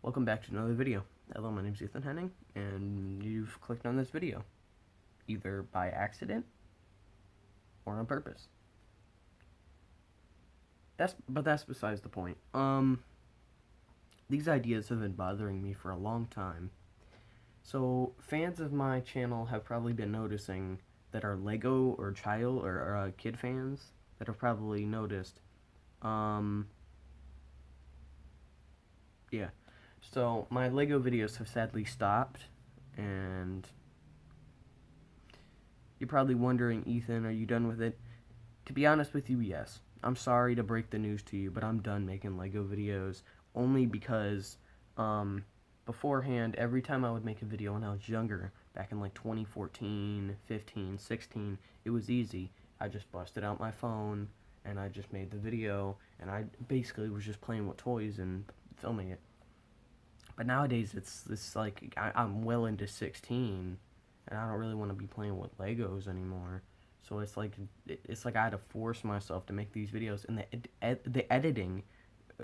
Welcome back to another video. Hello, my name is Ethan Henning, and you've clicked on this video, either by accident or on purpose. But that's besides the point. These ideas have been bothering me for a long time. So, fans of my channel have probably been noticing that are Lego or child or kid fans that have probably noticed. Yeah. So, my Lego videos have sadly stopped, and you're probably wondering, Ethan, are you done with it? To be honest with you, yes. I'm sorry to break the news to you, but I'm done making Lego videos, only because, beforehand, every time I would make a video when I was younger, back in like 2014, 15, 16, it was easy. I just busted out my phone, and I just made the video, and I basically was just playing with toys and filming it. But nowadays, it's like I'm well into 16, and I don't really want to be playing with Legos anymore. So it's like I had to force myself to make these videos, and the editing,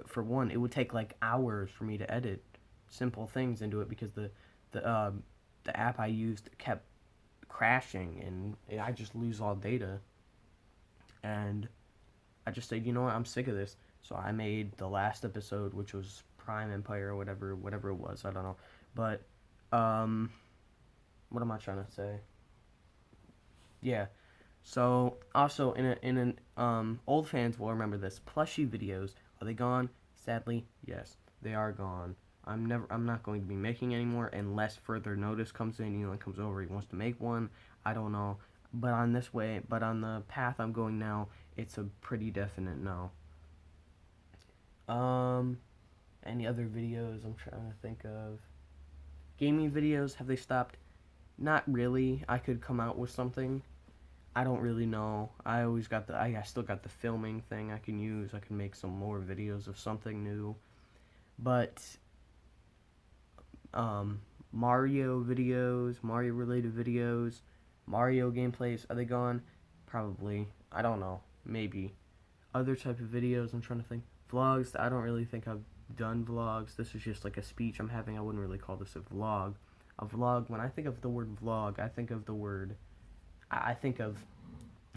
for one, it would take like hours for me to edit simple things into it because the app I used kept crashing, and I just lose all data. And I just said, you know what, I'm sick of this. So I made the last episode, which was Prime Empire or whatever it was. I don't know, but what am I trying to say? Yeah. So also old fans will remember this. Plushie videos, are they gone? Sadly, yes, they are gone. I'm not going to be making anymore unless further notice comes in. Elon comes over, he wants to make one. I don't know. But on the path I'm going now, it's a pretty definite no. Any other videos I'm trying to think of? Gaming videos, have they stopped? Not really. I could come out with something. I don't really know. I still got the filming thing I can use. I can make some more videos of something new. But Mario videos, Mario related videos, Mario gameplays, are they gone? Probably. I don't know. Maybe. Other type of videos, I'm trying to think. Vlogs, I don't really think I've done vlogs. This is just like a speech I'm having. I wouldn't really call this a vlog. A vlog, when I think of the word vlog, I think of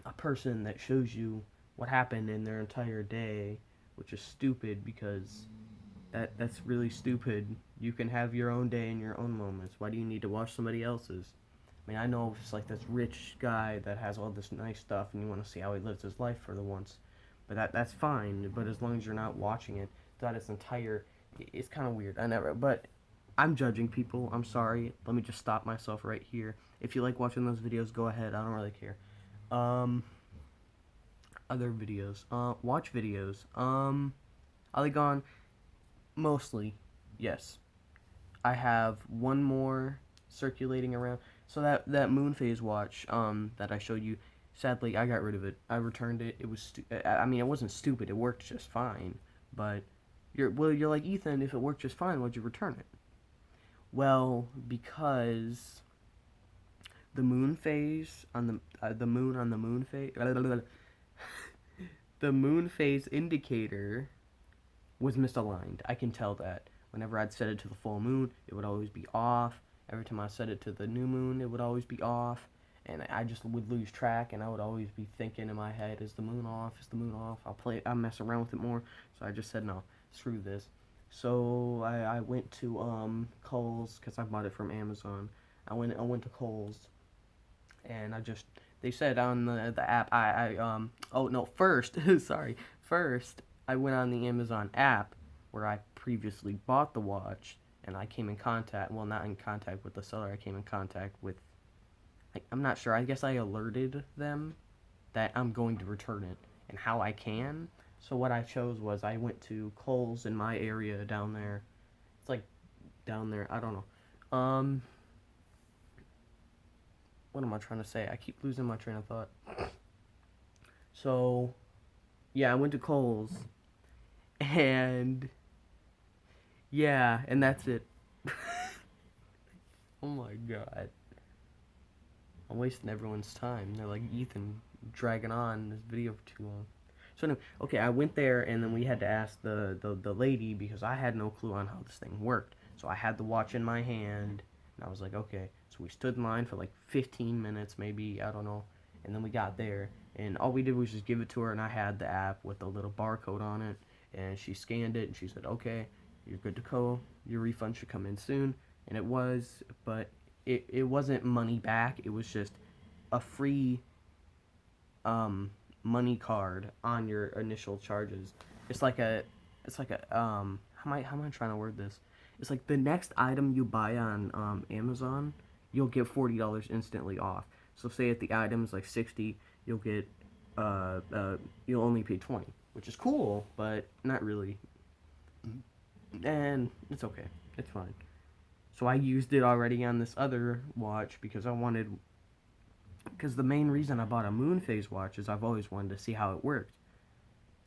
a person that shows you what happened in their entire day, which is stupid because that's really stupid. You can have your own day and your own moments. Why do you need to watch somebody else's? I mean, I know it's like this rich guy that has all this nice stuff, and you want to see how he lives his life for the once. But that's fine. But as long as you're not watching it, that its entire, it's kind of weird. But I'm judging people. I'm sorry. Let me just stop myself right here. If you like watching those videos, go ahead. I don't really care. Other videos. Watch videos. Are they gone? Mostly, yes. I have one more circulating around. So that moon phase watch that I showed you, sadly I got rid of it. I returned it. It was I mean, it wasn't stupid. It worked just fine. But you're like, Ethan, if it worked just fine, why'd you return it? Well, because the moon phase on the moon phase the moon phase indicator was misaligned. I can tell that. Whenever I'd set it to the full moon, it would always be off. Every time I set it to the new moon, it would always be off. And I just would lose track, and I would always be thinking in my head, is the moon off? Is the moon off? I'll mess around with it more. So I just said, no, screw this. So I went to Kohl's, because I bought it from Amazon. I went to Kohl's, and they said on the app, oh no, first, sorry, first, I went on the Amazon app where I previously bought the watch, and I came in contact, well, not in contact with the seller, I came in contact with, I'm not sure, I guess I alerted them that I'm going to return it, and how I can. So what I chose was I went to Kohl's in my area down there. It's like down there, I don't know. What am I trying to say? I keep losing my train of thought. So, yeah, I went to Kohl's, and yeah, and that's it. Oh my god. I'm wasting everyone's time. They're like, Ethan, dragging on this video for too long. So anyway, okay, I went there and then we had to ask the lady because I had no clue on how this thing worked. So I had the watch in my hand and I was like, okay. So we stood in line for like 15 minutes, maybe, I don't know. And then we got there and all we did was just give it to her and I had the app with the little barcode on it and she scanned it and she said, okay, you're good to go. Your refund should come in soon. And it was, but it wasn't money back. It was just a free money card on your initial charges. It's like a how am I trying to word this? It's like the next item you buy on Amazon, you'll get $40 instantly off. So say if the item's like 60, you'll get you'll only pay 20, which is cool, but not really. And it's okay. It's fine. So I used it already on this other watch because the main reason I bought a moon phase watch is I've always wanted to see how it worked.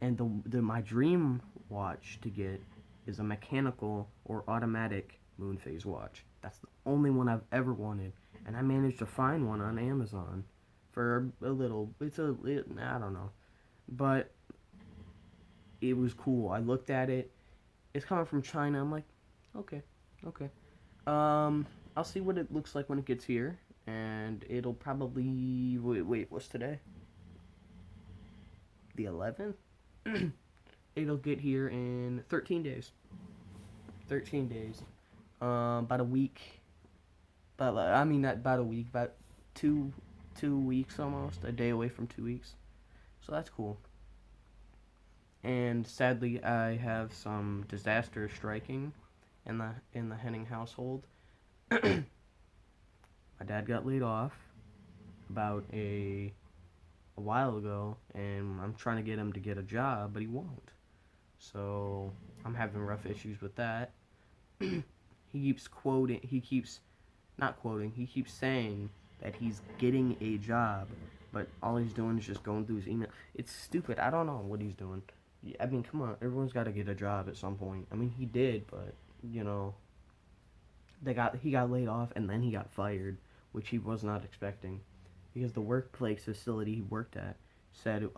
And my dream watch to get is a mechanical or automatic moon phase watch. That's the only one I've ever wanted, and I managed to find one on Amazon for a little. I don't know, but it was cool. I looked at it. It's coming from China. I'm like, okay, okay. I'll see what it looks like when it gets here, and it'll probably wait. What's today? The 11th. It'll get here in 13 days. 13 days. About a week. But I mean, not about a week. About two weeks almost. A day away from 2 weeks. So that's cool. And sadly, I have some disaster striking in the Henning household. My dad got laid off about a while ago, and I'm trying to get him to get a job, but he won't. So I'm having rough issues with that. He keeps saying that he's getting a job, but all he's doing is just going through his email. It's stupid. I don't know what he's doing. I mean, come on, everyone's got to get a job at some point. I mean, he did, but you know, he got laid off and then he got fired, which he was not expecting, because the workplace facility he worked at said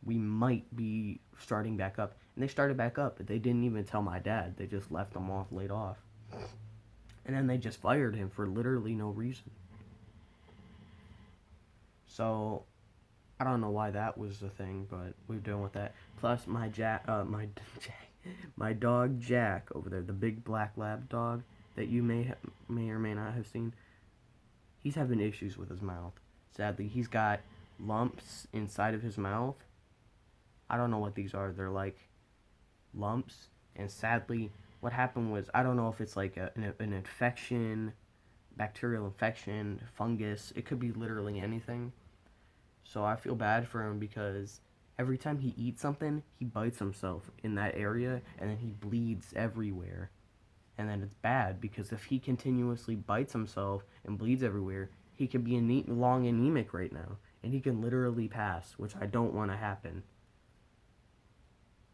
we might be starting back up, and they started back up, but they didn't even tell my dad. They just left him off, laid off, and then they just fired him for literally no reason. So I don't know why that was the thing, but we're dealing with that. Plus my my dog Jack over there, the big black lab dog that you may or may not have seen, he's having issues with his mouth. Sadly, he's got lumps inside of his mouth. I don't know what these are. They're like lumps. And sadly, what happened was, I don't know if it's like an infection, bacterial infection, fungus. It could be literally anything. So I feel bad for him because every time he eats something, he bites himself in that area, and then he bleeds everywhere. And then it's bad because if he continuously bites himself and bleeds everywhere, he could be long anemic right now, and he can literally pass, which I don't want to happen.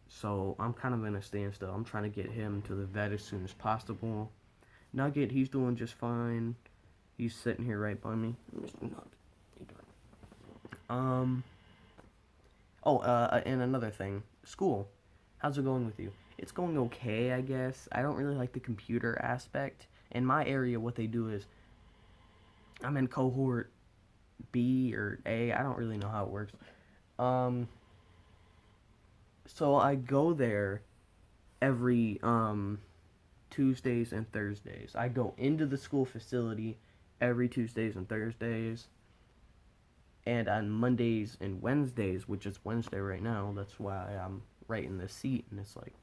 So I'm kind of in a standstill. I'm trying to get him to the vet as soon as possible. Nugget, he's doing just fine. He's sitting here right by me. Mr. Nugget, how you doing? And another thing, school. How's it going with you? It's going okay, I guess. I don't really like the computer aspect. In my area, what they do is, I'm in cohort B or A. I don't really know how it works. So I go there every Tuesdays and Thursdays. I go into the school facility every Tuesdays and Thursdays. And on Mondays and Wednesdays, which is Wednesday right now, that's why I'm right in this seat, and it's like,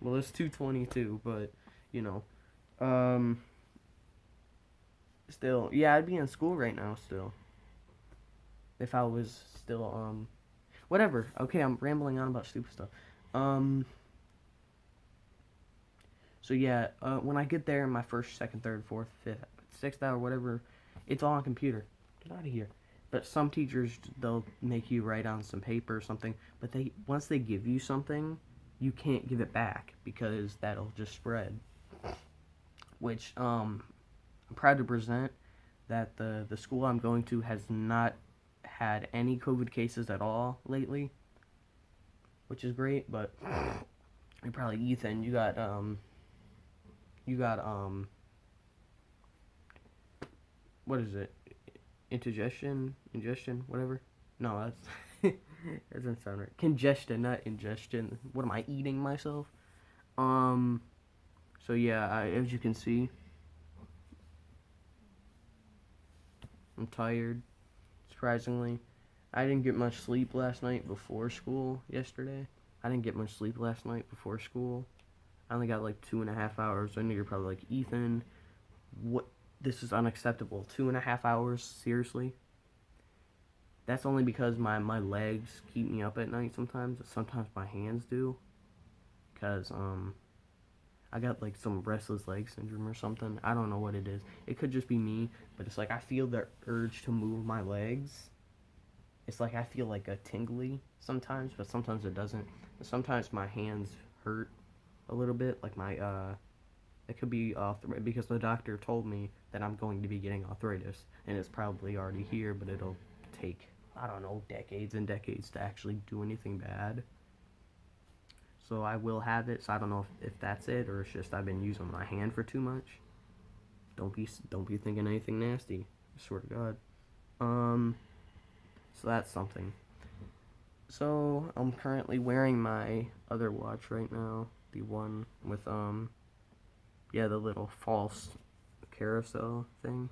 well, it's 2:22, but you know, still, yeah, I'd be in school right now still. If I was still, whatever. Okay, I'm rambling on about stupid stuff. So yeah, when I get there, my first, second, third, fourth, fifth, sixth hour, whatever, it's all on computer. Get out of here. But some teachers, they'll make you write on some paper or something, but once they give you something, you can't give it back because that'll just spread. Which, I'm proud to present that the school I'm going to has not had any COVID cases at all lately, which is great. But you're probably Ethan. You got what is it? Ingestion, whatever. No, that's that doesn't sound right. Congestion, not ingestion. What am I eating myself? So yeah, as you can see, I'm tired. Surprisingly, I didn't get much sleep last night before school yesterday. I didn't get much sleep last night before school. I only got like 2.5 hours. I know you're probably like, Ethan, what? This is unacceptable. 2.5 hours? Seriously? That's only because my legs keep me up at night sometimes. Sometimes my hands do. Because, I got like some restless leg syndrome or something. I don't know what it is. It could just be me, but it's like I feel the urge to move my legs. It's like I feel like a tingly sometimes, but sometimes it doesn't. And sometimes my hands hurt a little bit, like my it could be because the doctor told me that I'm going to be getting arthritis, and it's probably already here, but it'll take, I don't know, decades and decades to actually do anything bad. So I will have it. So I don't know if that's it, or it's just I've been using my hand for too much. Don't be thinking anything nasty. I swear to God. So that's something. So I'm currently wearing my other watch right now, the one with yeah, the little false carousel thing,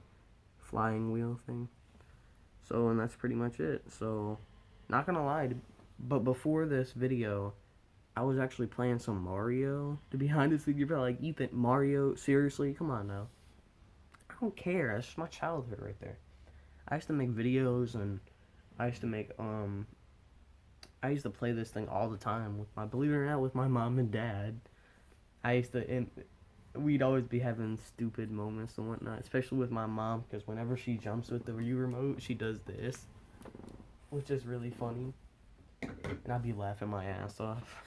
flying wheel thing. So, and that's pretty much it. So, not gonna lie, but before this video, I was actually playing some Mario. To be honest with you, you're probably like, Ethan, Mario? Seriously? Come on now. I don't care. That's my childhood right there. I used to make videos, and I used to make, I used to play this thing all the time with believe it or not, with my mom and dad. I used to, and we'd always be having stupid moments and whatnot, especially with my mom, because whenever she jumps with the Wii remote, she does this, which is really funny, and I'd be laughing my ass off.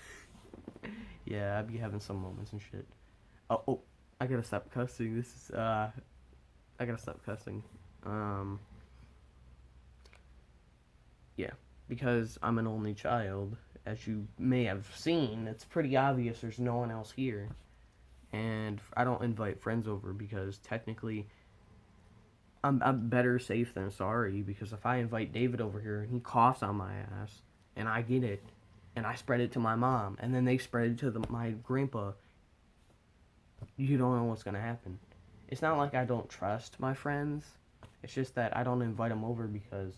Yeah, I'd be having some moments and shit. Oh, I gotta stop cussing. This is, I gotta stop cussing. Yeah, because I'm an only child, as you may have seen, it's pretty obvious there's no one else here. And I don't invite friends over because technically I'm better safe than sorry, because if I invite David over here and he coughs on my ass and I get it and I spread it to my mom and then they spread it to my grandpa, you don't know what's going to happen. It's not like I don't trust my friends. It's just that I don't invite them over because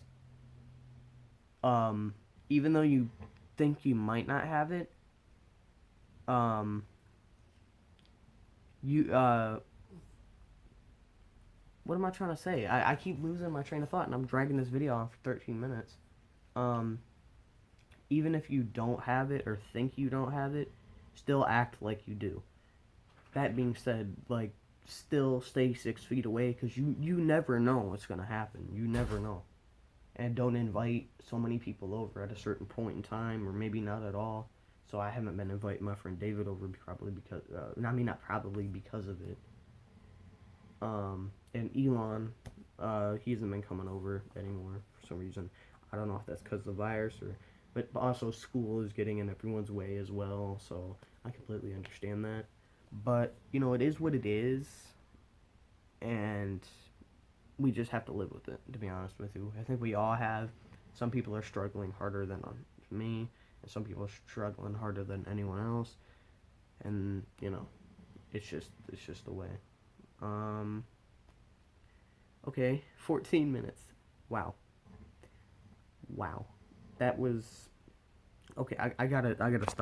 even though you think you might not have it, what am I trying to say? I keep losing my train of thought, and I'm dragging this video on for 13 minutes. Even if you don't have it or think you don't have it, still act like you do. That being said, like, still stay 6 feet away, because you never know what's going to happen. You never know. And don't invite so many people over at a certain point in time, or maybe not at all. So I haven't been inviting my friend David over probably because, not probably, because of it. And Elon, he hasn't been coming over anymore for some reason. I don't know if that's because of the virus, but also school is getting in everyone's way as well, so I completely understand that. But, you know, it is what it is, and we just have to live with it, to be honest with you. I think we all have. Some people are struggling harder than me, and some people are struggling harder than anyone else, and, you know, it's just the way. Okay, 14 minutes. Wow. That was, okay, I gotta stop.